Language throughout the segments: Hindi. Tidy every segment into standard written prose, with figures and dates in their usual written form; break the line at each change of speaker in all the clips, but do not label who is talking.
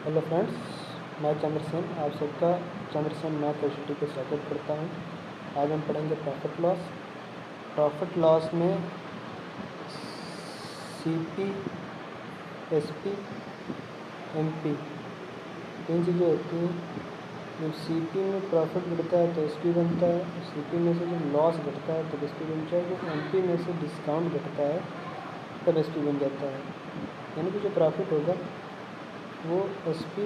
हेलो फ्रेंड्स, मैं चंद्रसेन आप सबका चंद्रसेन मैथ एचटी पे स्वागत करता हूं। आज हम पढ़ेंगे प्रॉफिट लॉस में सीपी, एसपी, एमपी तीन चीज़ें होती हैं। जब सीपी में प्रॉफिट बढ़ता है तो एसपी बनता है, सीपी में से जब लॉस घटता है तो एसपी बनता है, जब एमपी में से डिस्काउंट घटता है तब एसपी बन जाता है। यानी कि जो प्रॉफिट होगा वो एसपी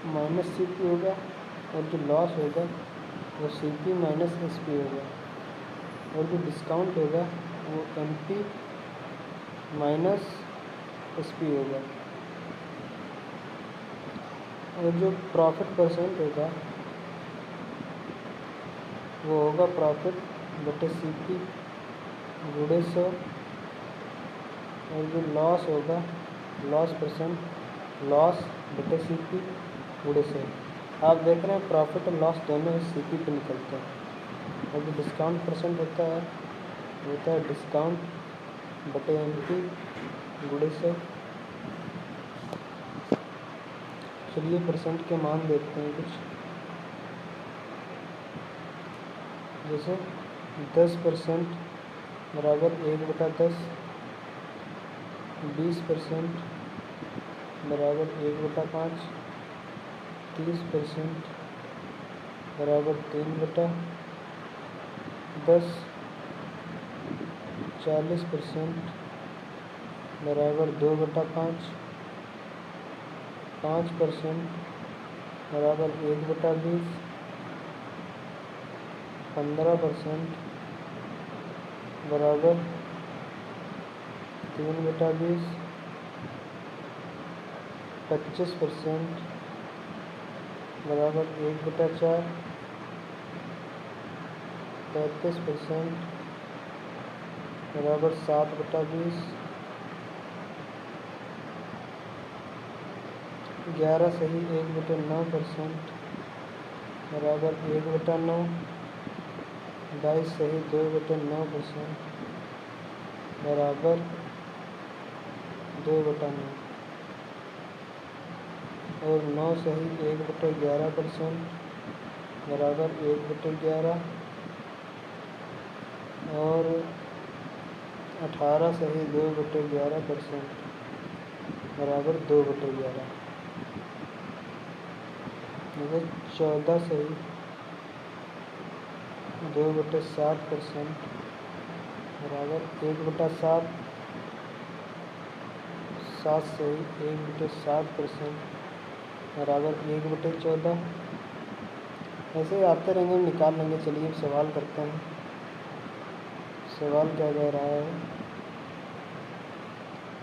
माइनस सीपी होगा और जो लॉस होगा वो सीपी माइनस एसपी होगा, और जो डिस्काउंट होगा वो एमपी माइनस एसपी होगा। और जो प्रॉफिट परसेंट होगा वो होगा प्रॉफिट बटे सीपी गुणे 100, और जो लॉस होगा लॉस परसेंट लॉस बटे सीपी गुणे 100। आप देख रहे हैं प्रॉफिट और लॉस दोनों सीपी पे निकलते हैं, और जो डिस्काउंट परसेंट होता है डिस्काउंट बटे एमपी गुणे 100। चलिए परसेंट के मान देखते हैं कुछ। जैसे 10% बराबर 1/10, 20% बराबर 1/5, 30% बराबर 3/10, 40% बराबर 2/5, 5% बराबर 1/20, 15% बराबर 3/20, 25% बराबर 1/4, 35% बराबर 7/20, 11 सही 1/9% बराबर 1/9, 22 सही 2/9% बराबर 2/9, और 9 सही 1/11% बराबर 1/11, और 18 सही 2/11% बराबर 2/11। मतलब 14 सही 2/7% बराबर 1/7, 7 सही 1/7% बराबर 1/14। ऐसे ही आते रहेंगे, हम निकाल लेंगे। चलिए अब सवाल करते हैं। सवाल क्या कह रहा है?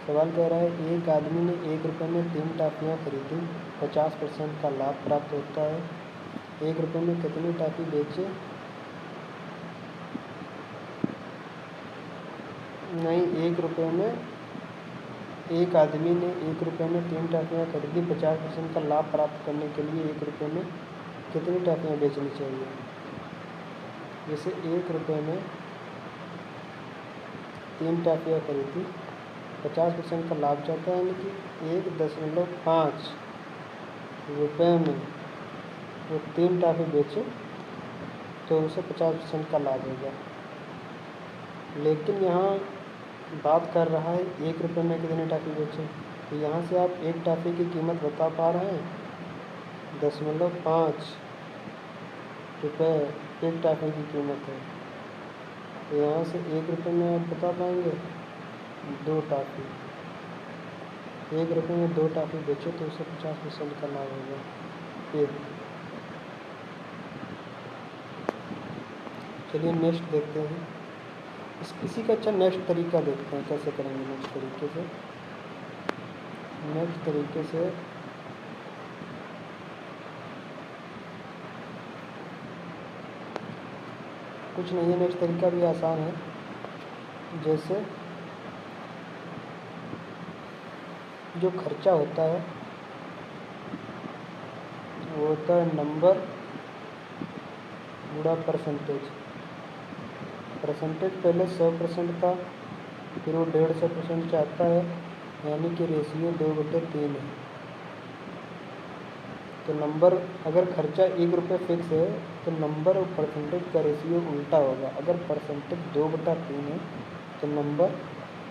सवाल कह रहा है एक आदमी ने 1 रुपये में 3 टॉफ़ियाँ खरीदी, 50% का लाभ प्राप्त होता है। 1 रुपये में कितनी टॉफ़ी बेचे? नहीं, 1 रुपये में एक आदमी ने 1 रुपये में 3 टॉफ़ियाँ खरीदी, 50% का लाभ प्राप्त करने के लिए 1 रुपये में कितनी टॉफ़ियाँ बेचनी चाहिए? जैसे 1 रुपये में 3 टॉफ़ियाँ खरीदी, 50% का लाभ चाहता है, यानी कि 1.5 रुपये में वो 3 टॉफ़ी बेचे तो उसे 50% का लाभ होगा। लेकिन यहाँ बात कर रहा है 1 रुपये में कितनी टॉफ़ी बेचे, तो यहाँ से आप एक टॉफ़ी की कीमत बता पा रहे हैं। 0.5 रुपये एक टॉफ़ी की कीमत है, तो यहाँ से 1 रुपये में आप बता पाएंगे 2 टॉफ़ी। 1 रुपये में 2 टॉफ़ी बेचे तो उसे 50% का लाभ होगा। फिर चलिए नेक्स्ट देखते हैं। इसी का अच्छा नेक्स्ट तरीका देखते हैं कैसे करेंगे। नेक्स्ट तरीके से कुछ नहीं है, नेक्स्ट तरीका भी आसान है। जैसे जो खर्चा होता है वो होता है नंबर गुणा परसेंटेज। पहले 100% था, फिर वो 150% चाहता है, यानी कि रेशियो 2/3 है। तो नंबर, अगर खर्चा 1 रुपये फिक्स है तो नंबर और परसेंटेज का रेशियो उल्टा होगा। अगर परसेंटेज 2/3 है तो नंबर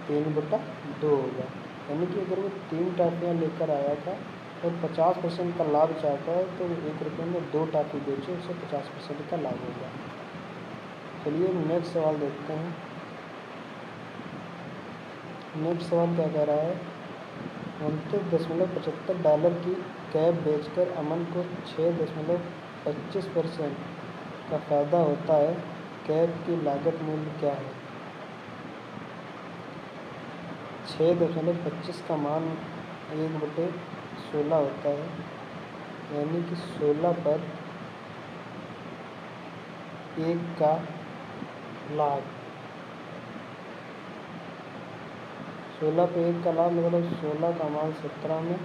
3/2 होगा। यानी कि अगर वो 3 टॉफ़ियाँ लेकर आया था और 50% का लाभ चाहता है तो वो 1 रुपये में 2 टॉफ़ी बेचे, उसे 50% का लाभ होगा। चलिए नेक्स्ट सवाल देखते हैं। नेक्स्ट सवाल क्या कह रहा है, $29.75 की कैब बेचकर अमन को 6.25% का फ़ायदा होता है। कैब की लागत मूल्य क्या है? 6.25 का मान 1/16 होता है, यानी कि 16 पर 1 का लाभ। 16 पे 1 का लाभ मतलब 16 का मान 17 में,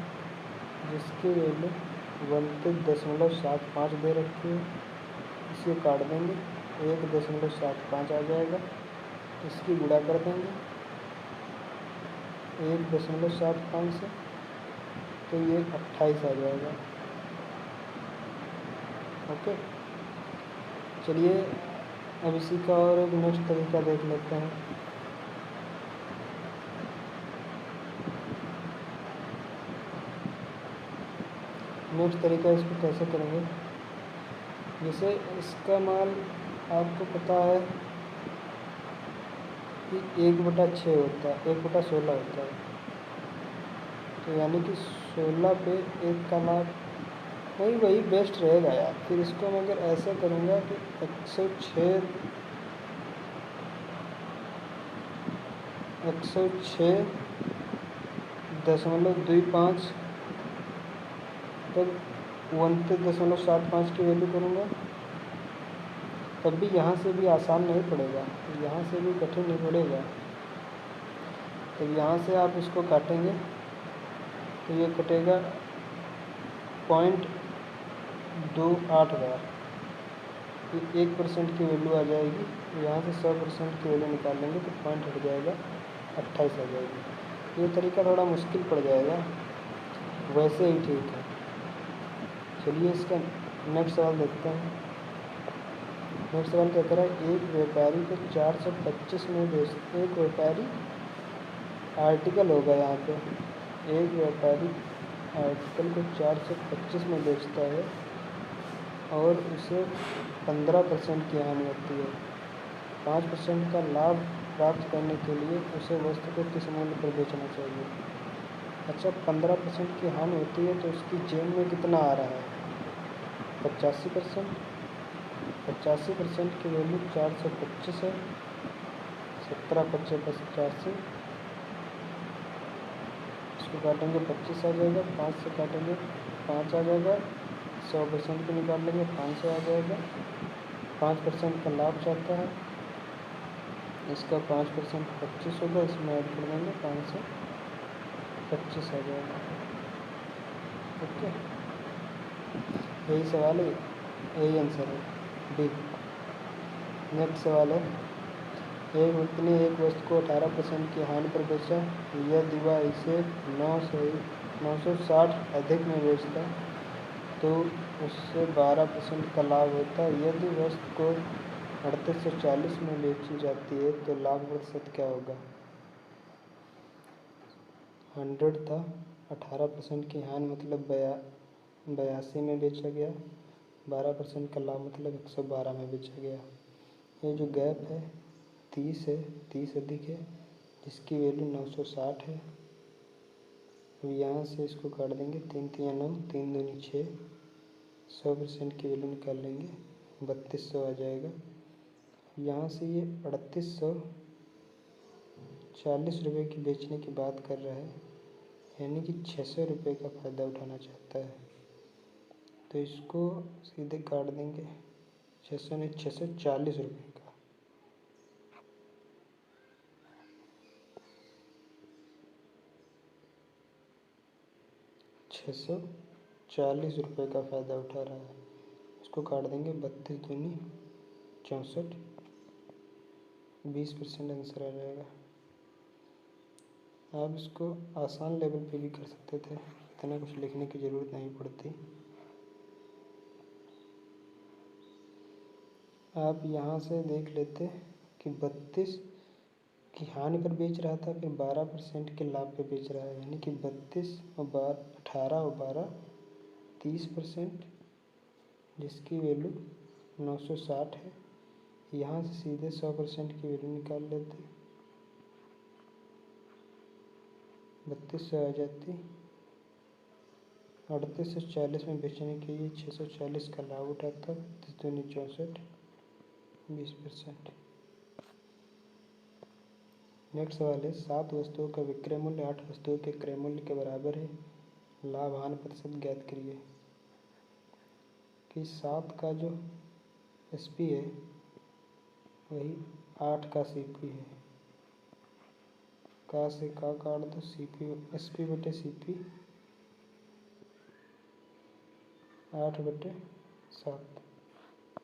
जिसकी वैल्यू 29.75 दे रखी है। इसे काट देंगे, 1.75 आ जाएगा। इसकी गुणा कर देंगे 1.75 से, तो ये 28 आ जाएगा। ओके, चलिए अब इसी का और एक नेक्स्ट तरीका देख लेते हैं। नेक्स्ट तरीका इसको कैसे करेंगे, जैसे इसका माल आपको पता है कि 1/6 होता है, 1/16 होता है। तो यानी कि 16 पे 1 का लाभ, वही बेस्ट रहेगा यार। फिर इसको मैं अगर ऐसे करूँगा कि 106.25 तब 29.75 की वैल्यू करूँगा, तब भी यहाँ से भी आसान नहीं पड़ेगा, यहाँ से भी कठिन नहीं पड़ेगा। तो यहाँ से आप इसको काटेंगे तो ये कटेगा 0.28 बार, 1% की वैल्यू आ जाएगी। यहाँ से 100% की वैल्यू निकाल लेंगे तो पॉइंट हट जाएगा, 28 आ जाएगी। ये तरीका थोड़ा मुश्किल पड़ जाएगा, वैसे ही ठीक है। चलिए इसका नेक्स्ट सवाल देखते हैं। नेक्स्ट सवाल क्या कह रहा है, एक व्यापारी को 425 में बेच, एक व्यापारी आर्टिकल होगा यहाँ पे, एक व्यापारी आर्टिकल को 425 में बेचता है और उसे 15% की हानि होती है। 5% का लाभ प्राप्त करने के लिए उसे वस्तु को किस मूल्य पर बेचना चाहिए? अच्छा, 15% की हानि होती है तो उसकी जेब में कितना आ रहा है? 85%। 85% की वैल्यू 425 है। 17×5=85, इसको काटेंगे 25 आ जाएगा। 5 से काटेंगे 5 आ जाएगा। 100% को निकाल लेंगे, 500 आ जाएगा। 5% का लाभ चाहता है, इसका 5% 25 होगा, इसमें ऐड कर देंगे 5 से 25 आ जाएगा। ओके, यही सवाल है, यही आंसर है, डी। नेक्स्ट सवाल है, एक व्यक्ति ने एक वस्तु को 18% की हानि पर बेचा। यदि वह इसे 960 अधिक में बेचता तो उससे 12% का लाभ होता। यदि वस्तु को 3840 में बेची जाती है तो लाभ प्रतिशत क्या होगा? 100 था, 18% की हानि मतलब 82 में बेचा गया, 12% का लाभ मतलब 112 में बेचा गया। ये जो गैप है 30 है, 30 अधिक है, जिसकी वैल्यू 960 है। अब यहाँ से इसको काट देंगे, 3 3 9, 3 दूनी 6, 100% की वैल्यू निकाल लेंगे, 3200 आ जाएगा। यहाँ से ये 3840 रुपये की बेचने की बात कर रहा है, यानी कि 600 रुपये का फ़ायदा उठाना चाहता है। तो इसको सीधे काट देंगे, 600 नहीं 640 रुपये का। 640 रुपये का फ़ायदा उठा रहा है, उसको काट देंगे, 32 दूनी 64, 20% आंसर आ जाएगा। आप इसको आसान लेवल पे भी कर सकते थे, इतना कुछ लिखने की ज़रूरत नहीं पड़ती। आप यहाँ से देख लेते कि 32 की हानि पर बेच रहा था, फिर 12% के लाभ पे बेच रहा है, यानी कि 32 और 18 और 12 30%, जिसकी वैल्यू 960 है। यहाँ से सीधे 100% की वैल्यू निकाल लेते, 32 से आ जाती, 38 से 40 में बेचने के लिए 640 का लाभ उठाता, 64 20%। नेक्स्ट सवाल है 7 वस्तुओं का विक्रय मूल्य 8 वस्तुओं के क्रय मूल्य के बराबर है, लाभ हानि प्रतिशत ज्ञात करिए। कि 7 का जो एसपी है वही 8 का सीपी है, का से का काट दो, सीपी एसपी बटे सीपी 8 बटे 7,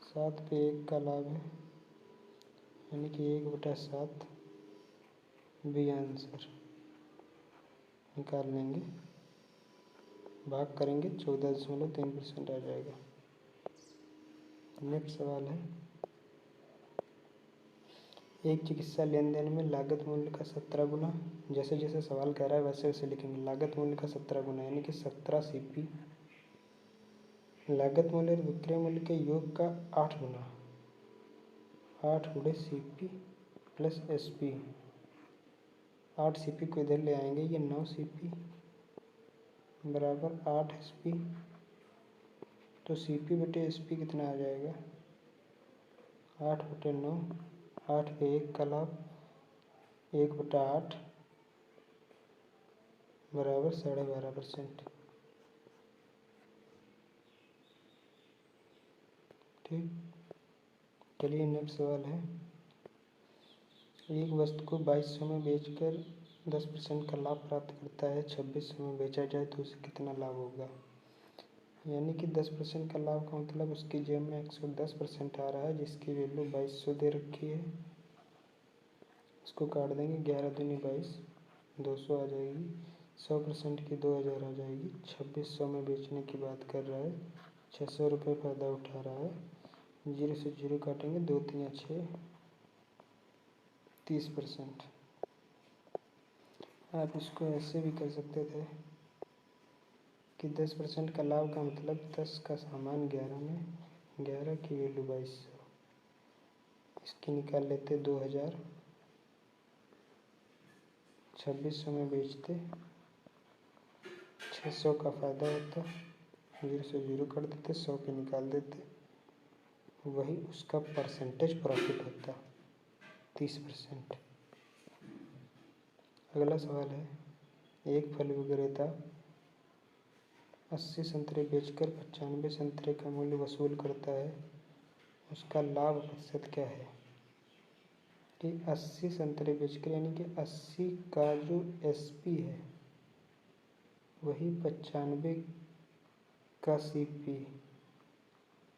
7 पे 1 का लाभ है, यानी कि 1 बटा 7 बी आंसर निकाल लेंगे, भाग करेंगे 14.3% आ जाएगा। नेक्स्ट सवाल है एक चिकित्सा लेन देन में लागत मूल्य का 17 गुना, जैसे जैसे सवाल कह रहा है वैसे वैसे लिखेंगे। लागत मूल्य का 17 गुना यानी कि 17 सीपी, लागत मूल्य और विक्रय मूल्य के योग का 8 गुना, 8 गुणे सीपी प्लस एसपी, 8 सीपी को इधर ले आएंगे, ये 9 सीपी बराबर 8 एसपी, तो सीपी बटे एसपी कितना आ जाएगा 8 बटे 9, 8 पे 1 का लाभ 1 बटा 8 बराबर 12.5%। ठीक, चलिए नेक्स्ट सवाल है एक वस्तु को 2200 में बेचकर 10% का लाभ प्राप्त करता है, 2600 में बेचा जाए तो उसे कितना लाभ होगा। यानी कि 10% का लाभ का मतलब उसकी जेब में 110% आ रहा है, जिसकी वैल्यू 2200 दे रखी है। इसको काट देंगे, 11 दूनी 22, 200 आ जाएगी, 100% की 2000 आ जाएगी। 2600 में बेचने की बात कर रहा है, 600 रुपये फ़ायदा उठा रहा है, 0 से 0 काटेंगे, 2 3 6 30%। आप इसको ऐसे भी कर सकते थे कि 10% का लाभ का मतलब 10 का सामान 11 में, 11 की वैल्यू 2200, इसकी निकाल लेते 2000, 2600 में बेचते, 600 का फ़ायदा होता, 0 से 0 कर देते, 100 पे निकाल देते, वही उसका परसेंटेज प्रॉफिट होता 30%। अगला सवाल है एक फल विक्रेता 80 संतरे बेचकर 95 संतरे का मूल्य वसूल करता है, उसका लाभ प्रतिशत क्या है। कि 80 संतरे बेचकर यानी कि 80 का जो एसपी है वही 95 का सीपी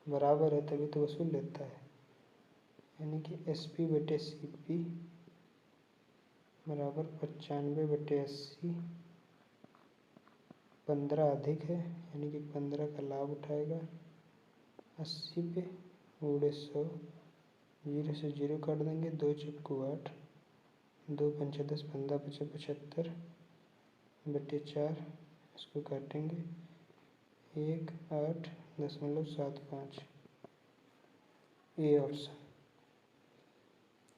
बराबर है, तभी तो वसूल लेता है, यानी कि एसपी बटे सीपी बराबर 95 बटे 80, 15 अधिक है यानी कि 15 का लाभ उठाएगा, 80 पे गुणे 100, 0 से 0 काट देंगे, 2 चक्कू 8, 2 पंचे 10, 15 पचे 75 बटे 4, इसको काटेंगे 18.75, ए ऑप्शन।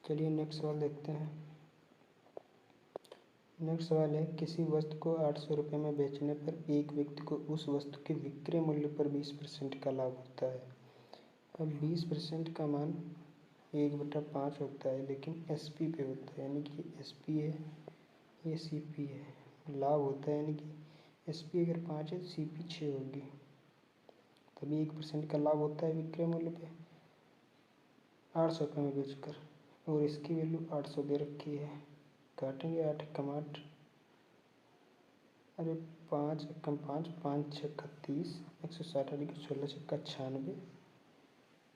चलिए नेक्स्ट सवाल देखते हैं। नेक्स्ट सवाल है किसी वस्तु को 800 रुपये में बेचने पर एक व्यक्ति को उस वस्तु के विक्रय मूल्य पर 20% का लाभ होता है। अब 20% का मान 1/5 होता है, लेकिन एसपी पे होता है, यानी कि एसपी है ये सीपी है, लाभ होता है, यानी कि एसपी अगर 5 है तो सीपी 6 होगी, तभी 1% का लाभ होता है विक्रय मूल्य पे 800 रुपये में बेचकर, और इसकी वैल्यू 800 दे रखी है। काटेंगे 8 कम 8, अरे 5 कम 5, 5 6 30, 160 अड़ी 16 6 96,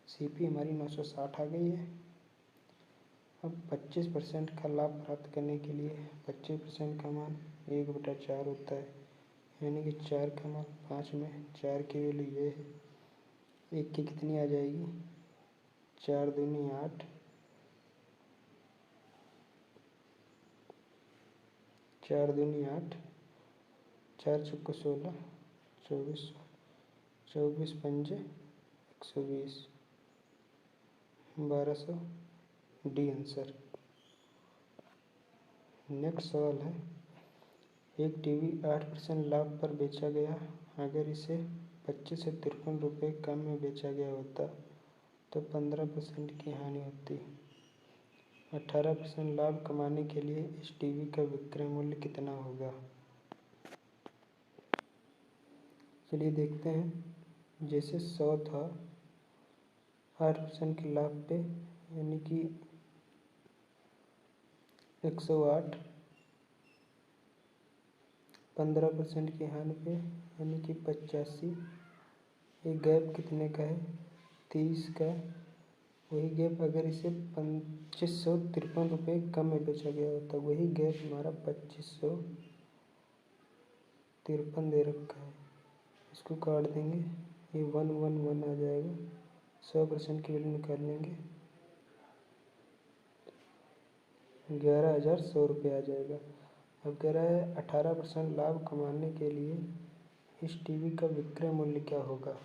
सीपी हमारी 960 आ गई है। अब 25% का लाभ प्राप्त करने के लिए 25% का मान 1/4 होता है, यानी कि 4 का मान 5 में, 4 की वैल्यू ये है, 1 की कितनी आ जाएगी 4 दूनी 8, 4 दूनी 8, 4 चौको 16, 24, 24 पंजे 120, 1200 डी आंसर। नेक्स्ट सवाल है, एक टीवी 8% लाभ पर बेचा गया। अगर इसे 25 से 53 रुपये कम में बेचा गया होता तो 15% की हानि होती। 18% लाभ कमाने के लिए इस टीवी का विक्रय मूल्य कितना होगा? चलिए देखते हैं। जैसे 100 था 8% के लाभ पे, यानी कि 108, 15% की हानि पे यानी कि 85। ये गैप कितने का है? 30 का। वही गैप अगर इसे 2553 रुपये कम में बेचा गया होता, वही गैप हमारा 2553 दे रखा है। इसको काट देंगे, ये 111 आ जाएगा। 100% की वैल्यू निकाल लेंगे, 11,100 रुपये आ जाएगा। अब कह रहा है 18% लाभ कमाने के लिए इस टीवी का विक्रय मूल्य क्या होगा।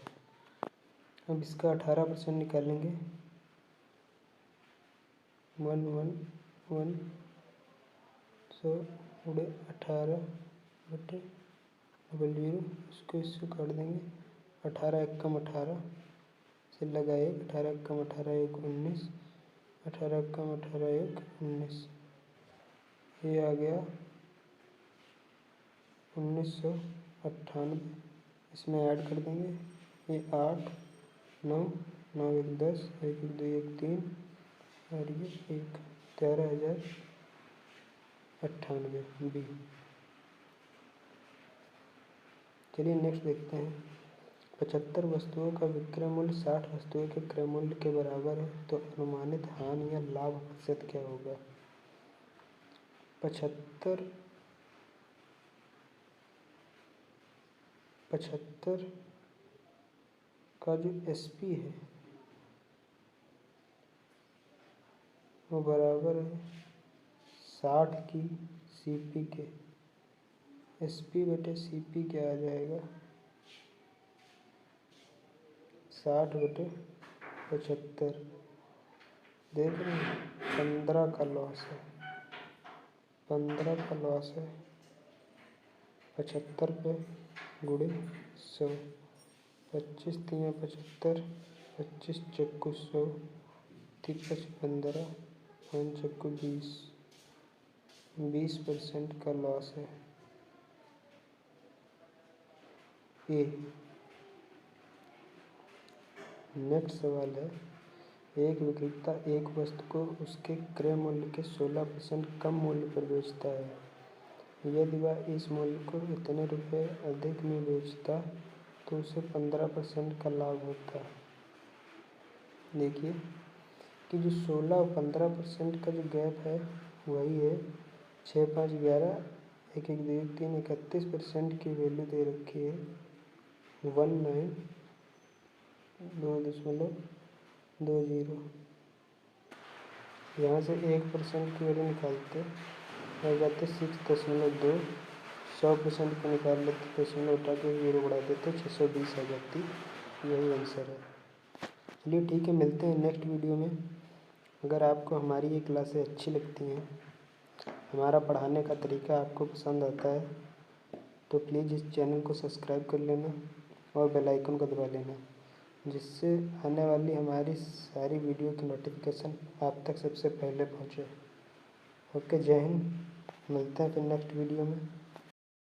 अब इसका 18% निकालेंगे, 111 100 उड़े 18/00, इसको इससे काट देंगे। 18 एकम 18 से लगा 1, 18 एकम 18 1 19, 18 एकम 18 1 19, ये आ गया 1998। इसमें ऐड कर देंगे, ये 8 9 9 1 10 1 1 2 1 3 और ये 1, 13,098 बी। चलिए नेक्स्ट देखते हैं। 75 वस्तुओं का विक्रय मूल्य 60 वस्तुओं के क्रय मूल्य के बराबर है, तो अनुमानित हानि या लाभ प्रतिशत क्या होगा? 75 का जो एसपी है वो बराबर है 60 की सीपी के। एसपी बटे सीपी क्या आ जाएगा? 60 बटे 75। देख रहे हैं 15 का लॉस है, 15 का लॉस है। 75 पे गुणे 100, 25 3 75, 25 चक्कू 100, 3 15, 5 चक्कू 20, 20% का लॉस है। ए। नेक्स्ट सवाल है, एक विक्रेता एक वस्तु को उसके क्रय मूल्य के 16% कम मूल्य पर बेचता है। यदि वह इस मूल्य को इतने रुपये अधिक में बेचता तो उसे 15% का लाभ होता। देखिए कि जो 16 और 15% का जो गैप है वही है 6 5 11 1 1 2 3 31% की वैल्यू दे रखी है 19.20। यहाँ से 1% की वैल्यू निकालते हो जाते 6.2। 100% को निकाल लेते, दशमलव उठा के 0 बढ़ा देते, 620 आ जाती। यही आंसर है। चलिए ठीक है, मिलते हैं नेक्स्ट वीडियो में। अगर आपको हमारी ये क्लासें अच्छी लगती हैं, हमारा पढ़ाने का तरीका आपको पसंद आता है, तो प्लीज़ इस चैनल को सब्सक्राइब कर लेना और बेल आइकन को दबा लेना, जिससे आने वाली हमारी सारी वीडियो की नोटिफिकेशन आप तक सबसे पहले पहुँचे। ओके, जय हिंद। मिलते हैं फिर नेक्स्ट वीडियो में।